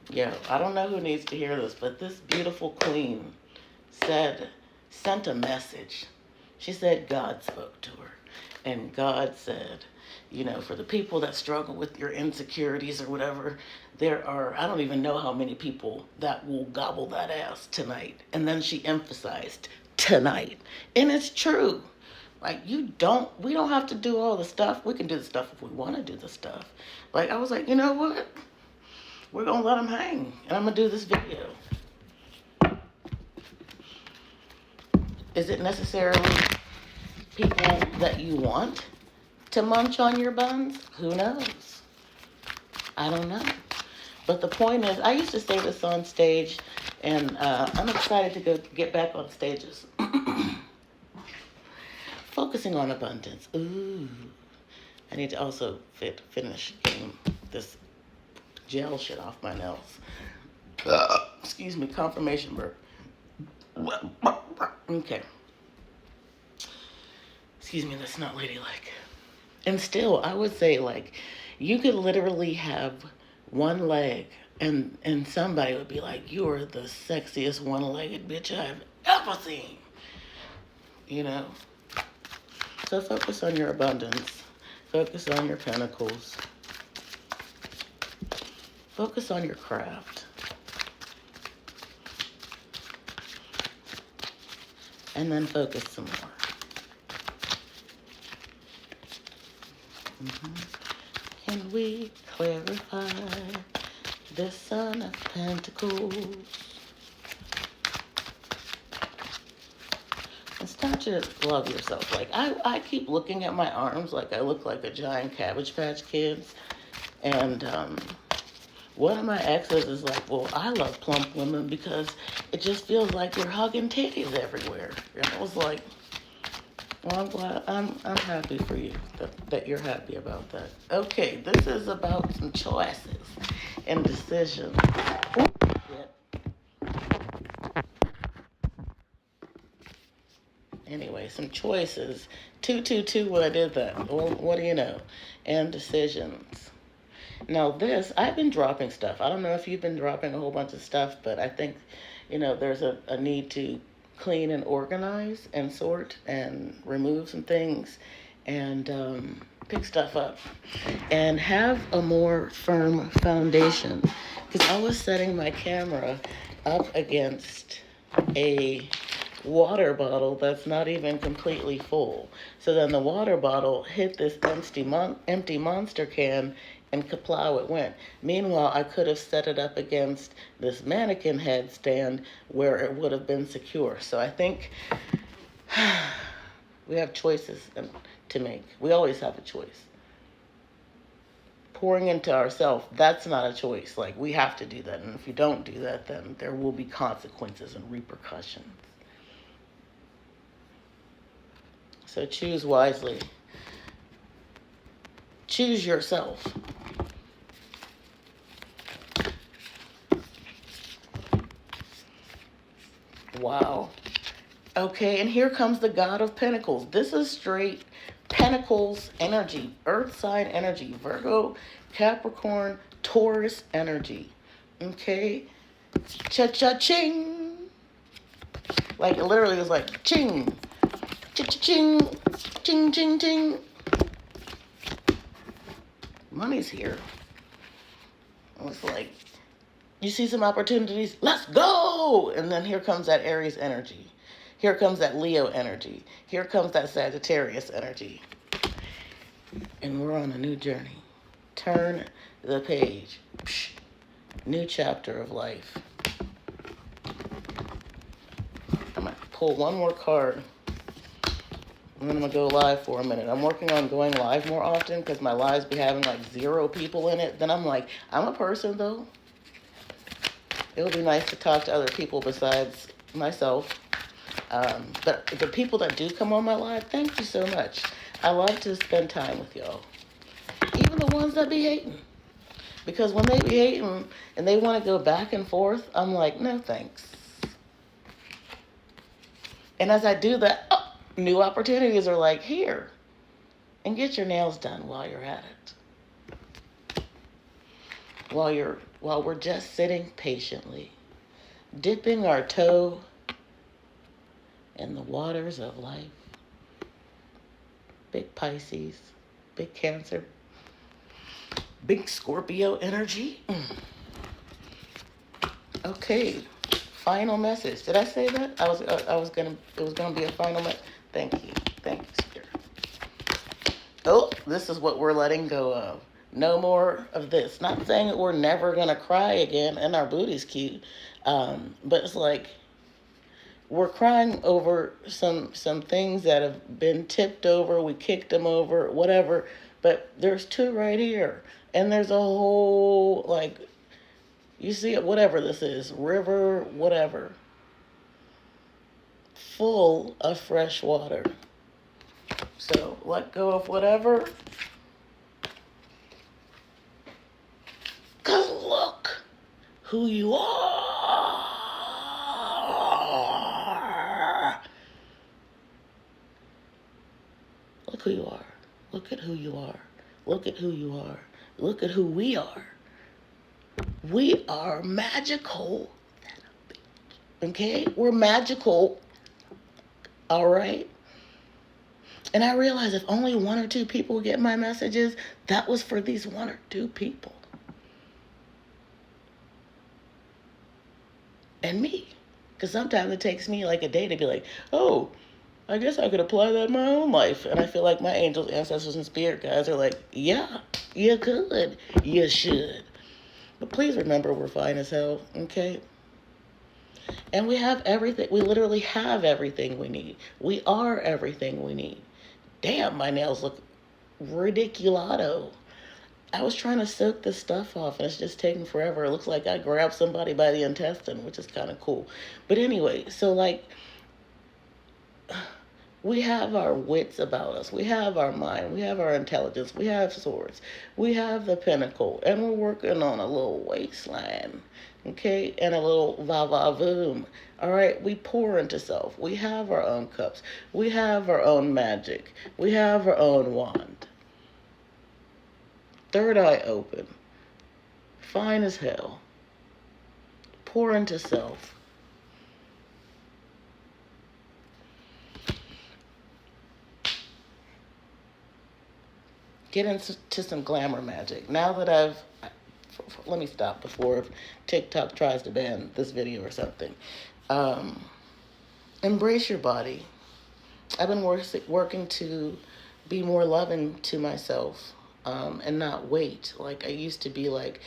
Yeah, I don't know who needs to hear this, but this beautiful queen said, sent a message. She said God spoke to her. And God said, for the people that struggle with your insecurities or whatever, there are, I don't even know how many people that will gobble that ass tonight. And then she emphasized tonight. And it's true. Like, we don't have to do all the stuff. We can do the stuff if we want to do the stuff. Like, I was like, you know what? We're going to let them hang. And I'm going to do this video. Is it necessarily people that you want to munch on your buns? Who knows? I don't know. But the point is, I used to say this on stage, and I'm excited to get back on stages. Focusing on abundance. Ooh. I need to also finish getting this gel shit off my nails. Excuse me, confirmation burp. Okay. Excuse me, that's not ladylike. And still, I would say, like, you could literally have one leg, and somebody would be like, you're the sexiest one-legged bitch I've ever seen. So focus on your abundance. Focus on your pentacles. Focus on your craft. And then focus some more. Can we clarify the Son of Pentacles? And start to love yourself. Like, I keep looking at my arms like I look like a giant Cabbage Patch Kids. And one of my exes is like, well, I love plump women because it just feels like you're hugging titties everywhere. And I was like, well, I'm glad, I'm happy for you that you're happy about that. Okay, this is about some choices and decisions. Anyway, some choices. 222 when I did that. Well, what do you know? And decisions. Now this, I've been dropping stuff. I don't know if you've been dropping a whole bunch of stuff, but I think, there's a need to clean and organize and sort and remove some things and pick stuff up and have a more firm foundation. Because I was setting my camera up against a water bottle that's not even completely full. So then the water bottle hit this empty monster can, and kaplow it went. Meanwhile, I could have set it up against this mannequin headstand where it would have been secure. So I think we have choices to make. We always have a choice. Pouring into ourselves, that's not a choice. Like, we have to do that. And if you don't do that, then there will be consequences and repercussions. So choose wisely. Choose yourself. Wow. Okay, and here comes the God of Pentacles. This is straight Pentacles energy, Earth sign energy, Virgo, Capricorn, Taurus energy. Okay? Cha-cha-ching. Like, it literally was like, ching, cha-cha-ching, ching, ching, ching. Money's here. It's like, you see some opportunities, let's go! And then here comes that Aries energy. Here comes that Leo energy. Here comes that Sagittarius energy. And we're on a new journey. Turn the page. Psh, new chapter of life. I'm going to pull one more card. And then I'm going to go live for a minute. I'm working on going live more often because my lives be having like 0 people in it. Then I'm like, I'm a person though. It would be nice to talk to other people besides myself. But the people that do come on my live, thank you so much. I love to spend time with y'all. Even the ones that be hating. Because when they be hating and they want to go back and forth, I'm like, no thanks. And as I do that, new opportunities are like, here. And get your nails done while you're at it. While you're while we're just sitting patiently, dipping our toe in the waters of life. Big Pisces, big Cancer, big Scorpio energy. Okay, final message. Did I say that? It was gonna be a final message. Thank you, Spirit. Oh, this is what we're letting go of. No more of this. Not saying that we're never gonna cry again and our booty's cute, but it's like we're crying over some things that have been tipped over. We kicked them over, whatever. But there's two right here, and there's a whole like, you see it, whatever this is, river, whatever, full of fresh water. So let go of whatever. Cause look who you are. Look who you are. Look at who you are. Look at who you are. Look at who we are. We are magical. Okay? We're magical. All right? And I realize if only one or two people get my messages, that was for these one or two people. And me. Because sometimes it takes me like a day to be like, oh, I guess I could apply that in my own life. And I feel like my angels, ancestors, and spirit guides are like, yeah, you could. You should. But please remember we're fine as hell, okay? And we have everything. We literally have everything we need. We are everything we need. Damn, my nails look ridiculado. I was trying to soak this stuff off, and it's just taking forever. It looks like I grabbed somebody by the intestine, which is kind of cool. But anyway, so like, we have our wits about us. We have our mind. We have our intelligence. We have swords. We have the pinnacle. And we're working on a little waistline, okay? And a little va-va-voom. All right? We pour into self. We have our own cups. We have our own magic. We have our own wand. Third eye open. Fine as hell. Pour into self. Get into some glamour magic. Now that let me stop before TikTok tries to ban this video or something. Embrace your body. I've been working to be more loving to myself, and not wait like I used to be like.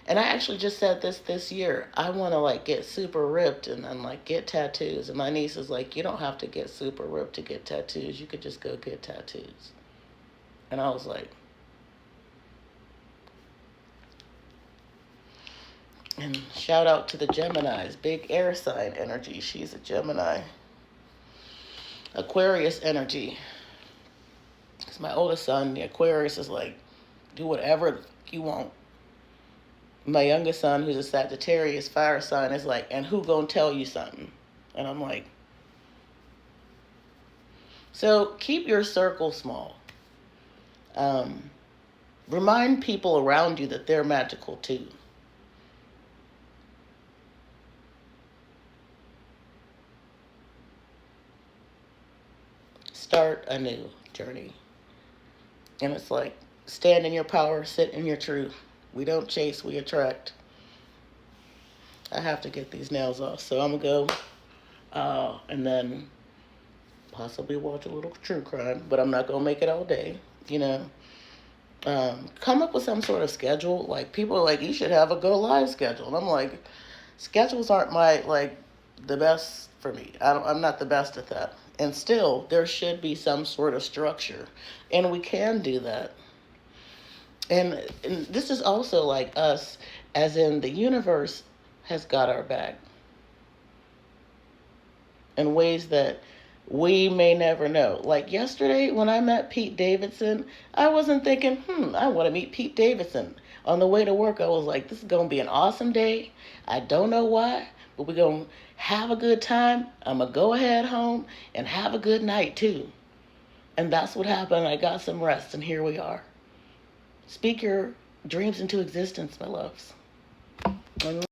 And I actually just said this year, I want to like get super ripped and then like get tattoos. And my niece is like, you don't have to get super ripped to get tattoos. You could just go get tattoos. And I was like, and shout out to the Geminis, big air sign energy. She's a Gemini. Aquarius energy. Because my oldest son, the Aquarius, is like, do whatever you want. My youngest son, who's a Sagittarius fire sign, is like, and who gonna tell you something? And I'm like, so keep your circle small. Remind people around you that they're magical too. Start a new journey. And it's like, stand in your power, sit in your truth. We don't chase, we attract. I have to get these nails off, so I'm gonna go and then possibly watch a little true crime, but I'm not gonna make it all day, you know. Come up with some sort of schedule. Like, people are like, you should have a go live schedule. And I'm like, schedules aren't the best for me. I'm not the best at that. And still, there should be some sort of structure. And we can do that. And this is also like us, as in the universe has got our back in ways that we may never know. Like yesterday when I met Pete Davidson, I wasn't thinking, I want to meet Pete Davidson. On the way to work, I was like, this is going to be an awesome day. I don't know why, but we're going to have a good time. I'm going to go ahead home and have a good night too. And that's what happened. I got some rest, and here we are. Speak your dreams into existence, my loves. And